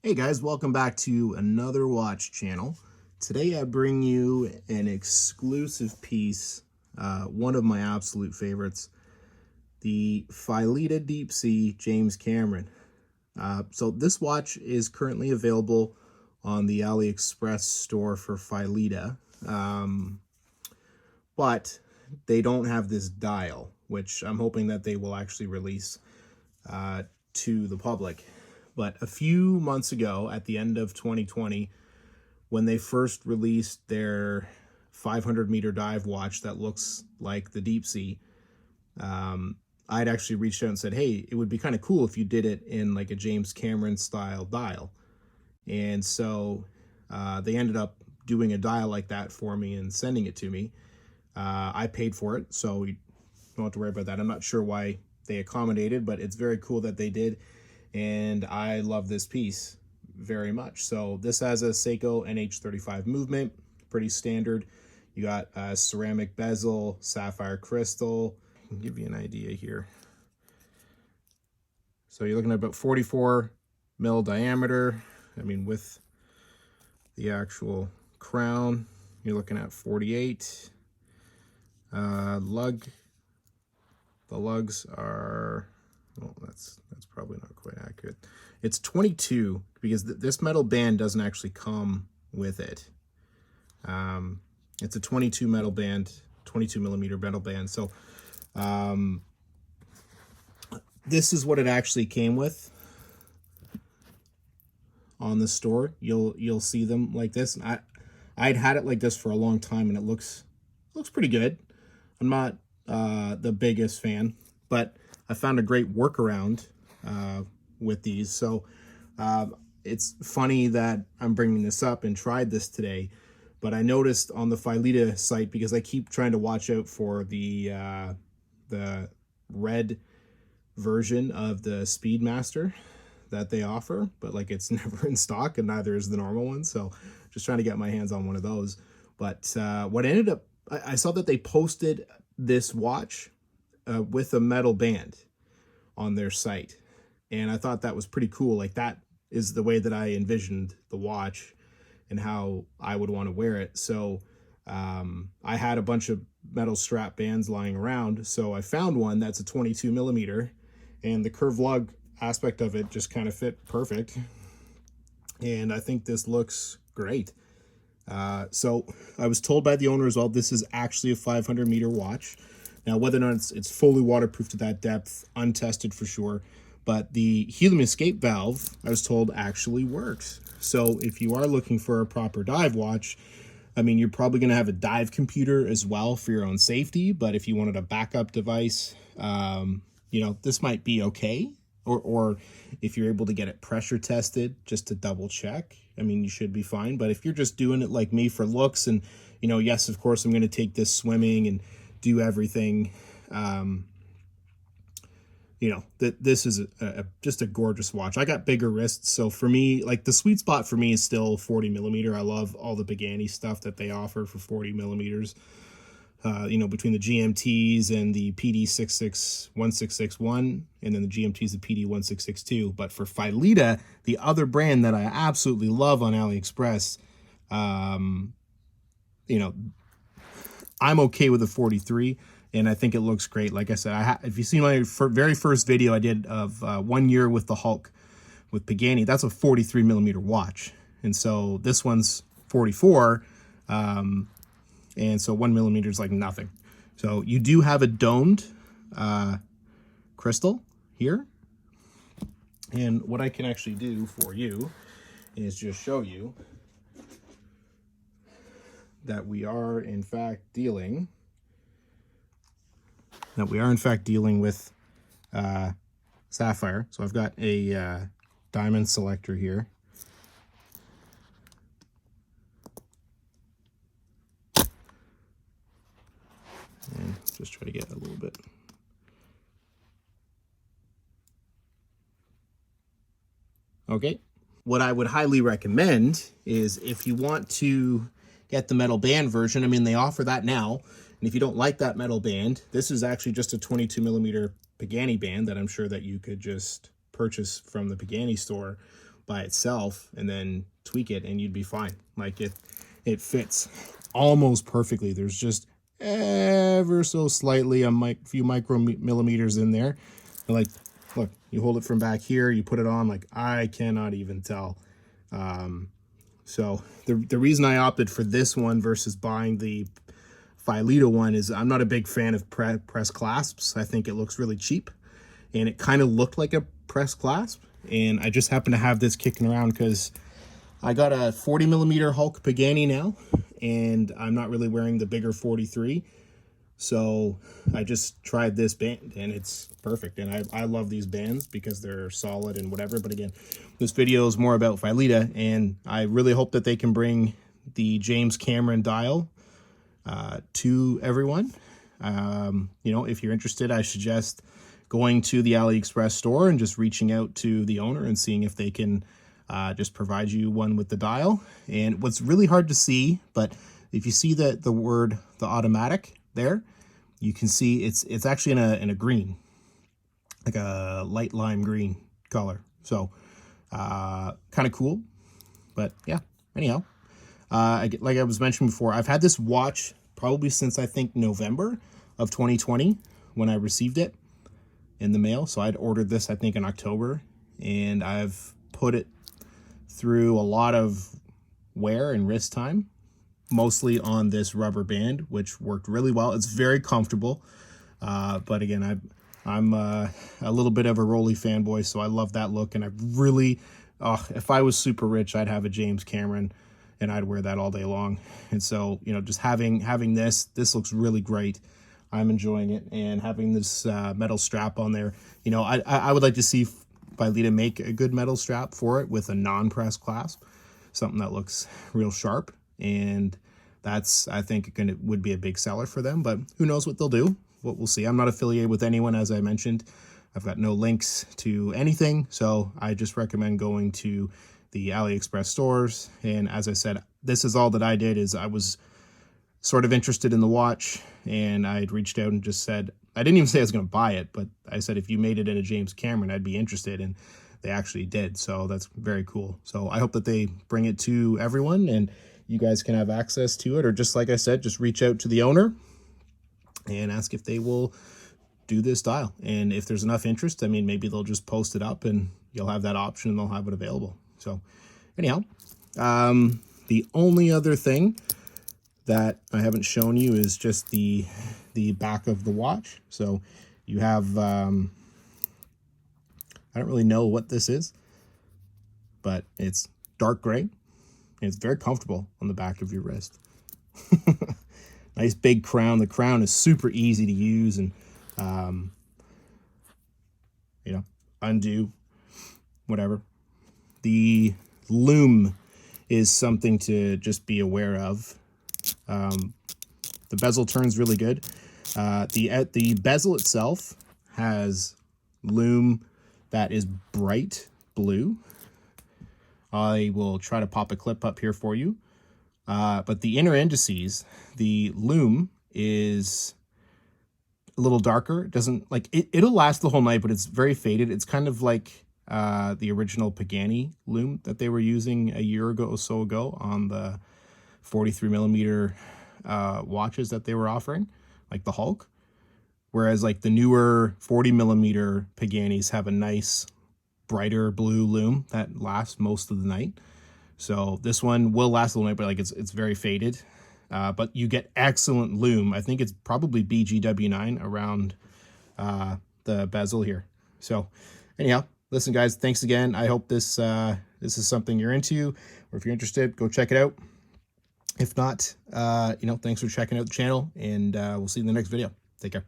Hey guys, welcome back to another watch channel. Today I bring you an exclusive piece, one of my absolute favorites, the Phylida Deep Sea James Cameron. So this watch is currently available on the AliExpress store for Phylida, but they don't have this dial, which I'm hoping that they will actually release to the public. But a few months ago, at the end of 2020, when they first released their 500-meter dive watch that looks like the deep sea, I'd actually reached out and said, hey, it would be kind of cool if you did it in like a James Cameron style dial. And so they ended up doing a dial like that for me and sending it to me. I paid for it, so you don't have to worry about that. I'm not sure why they accommodated, but it's very cool that they did. And I love this piece very much. So this has a Seiko NH35 movement, pretty standard. You got a ceramic bezel, sapphire crystal. I can give you an idea here. So you're looking at about 44 mil diameter. I mean, with the actual crown, you're looking at 48. The lugs are, well, that's probably not quite accurate. It's 22 because this metal band doesn't actually come with it. It's a 22 metal band, 22 millimeter metal band. So this is what it actually came with on the store. You'll see them like this. And I'd had it like this for a long time, and it looks pretty good. I'm not the biggest fan, but I found a great workaround with these. So it's funny that I'm bringing this up and tried this today, but I noticed on the Phylida site, because I keep trying to watch out for the red version of the Speedmaster that they offer, but like it's never in stock, and neither is the normal one. So just trying to get my hands on one of those. But what ended up, I saw that they posted this watch with a metal band on their site, and I thought that was pretty cool. Like, that is the way that I envisioned the watch and how I would want to wear it. So I had a bunch of metal strap bands lying around, so I found one that's a 22 millimeter, and the curved lug aspect of it just kind of fit perfect, and I think this looks great. So I was told by the owner as well, this is actually a 500-meter watch. Now, whether or not it's fully waterproof to that depth, untested for sure, but the helium escape valve, I was told, actually works. So if you are looking for a proper dive watch, I mean, you're probably going to have a dive computer as well for your own safety, but if you wanted a backup device, you know, this might be okay. Or if you're able to get it pressure tested just to double check, I mean, you should be fine. But if you're just doing it like me for looks, and, you know, yes, of course, I'm going to take this swimming and do everything, you know, this is just a gorgeous watch. I got bigger wrists, so for me, like, the sweet spot for me is still 40 millimeter. I love all the Pagani stuff that they offer for 40 millimeters. You know, between the GMTs and the PD166161, and then the GMTs, the PD1662. But for Phylida, the other brand that I absolutely love on AliExpress, you know, I'm okay with the 43, and I think it looks great. Like I said, if you've seen my very first video I did of 1 year with the Hulk with Pagani, that's a 43 millimeter watch. And so this one's 44. And so 1 millimeter is like nothing. So you do have a domed crystal here. And what I can actually do for you is just show you that we are in fact dealing with sapphire. So I've got a diamond selector here. And just try to get a little bit. Okay. What I would highly recommend is, if you want to get the metal band version, I mean, they offer that now. And if you don't like that metal band, this is actually just a 22 millimeter Pagani band that I'm sure that you could just purchase from the Pagani store. by itself and then tweak it and you'd be fine. Like it fits almost perfectly. There's just ever so slightly a few micromillimeters in there. And like, look, you hold it from back here, you put it on, like I cannot even tell. So the reason I opted for this one versus buying the Phylida one is I'm not a big fan of press clasps. I think it looks really cheap, and it kind of looked like a press clasp. And I just happen to have this kicking around because I got a 40 millimeter Hulk Pagani now, and I'm not really wearing the bigger 43. So I just tried this band and it's perfect. And I love these bands because they're solid and whatever. But again, this video is more about Phylida, and I really hope that they can bring the James Cameron dial to everyone. You know, if you're interested, I suggest going to the AliExpress store and just reaching out to the owner and seeing if they can just provide you one with the dial. And what's really hard to see, but if you see the word, the automatic there, you can see it's actually in a green, like a light lime green color. So kind of cool. But yeah, anyhow, like I was mentioning before, I've had this watch probably since I think November of 2020 when I received it in the mail. So I'd ordered this I think in October, and I've put it through a lot of wear and wrist time, mostly on this rubber band, which worked really well. It's very comfortable. But again, I'm a little bit of a Rolly fanboy, so I love that look. And I really, if I was super rich, I'd have a James Cameron and I'd wear that all day long. And so, you know, just having this looks really great. I'm enjoying it, and having this metal strap on there, you know, I would like to see Phylida make a good metal strap for it with a non-press clasp, something that looks real sharp. And that's, I think, would be a big seller for them. But who knows what they'll do? What we'll see. I'm not affiliated with anyone, as I mentioned. I've got no links to anything, so I just recommend going to the AliExpress stores. And as I said, this is all that I did. Is I was sort of interested in the watch, and I'd reached out and just said, I didn't even say I was going to buy it, but I said if you made it in a James Cameron, I'd be interested, and they actually did. So that's very cool. So I hope that they bring it to everyone and you guys can have access to it, or just like I said, just reach out to the owner and ask if they will do this dial. And if there's enough interest, I mean, maybe they'll just post it up and you'll have that option and they'll have it available. So anyhow, the only other thing that I haven't shown you is just the back of the watch. So you have, I don't really know what this is, but it's dark gray, and it's very comfortable on the back of your wrist. Nice big crown. The crown is super easy to use, and you know, undo, whatever. The Lume is something to just be aware of. The bezel turns really good. The bezel itself has Lume that is bright blue. I will try to pop a clip up here for you. But the inner indices, the Lume is a little darker. It doesn't, like, it'll last the whole night, but it's very faded. It's kind of like the original Pagani Lume that they were using a year ago or so ago on the 43 millimeter watches that they were offering, like the Hulk. Whereas like the newer 40 millimeter Paganis have a nice brighter blue Lume that lasts most of the night. So this one will last all night, but like it's very faded. But you get excellent Lume. I think it's probably BGW9 around the bezel here. So anyhow, listen guys, thanks again. I hope this is something you're into, or if you're interested, go check it out. If not, you know, thanks for checking out the channel, and we'll see you in the next video. Take care.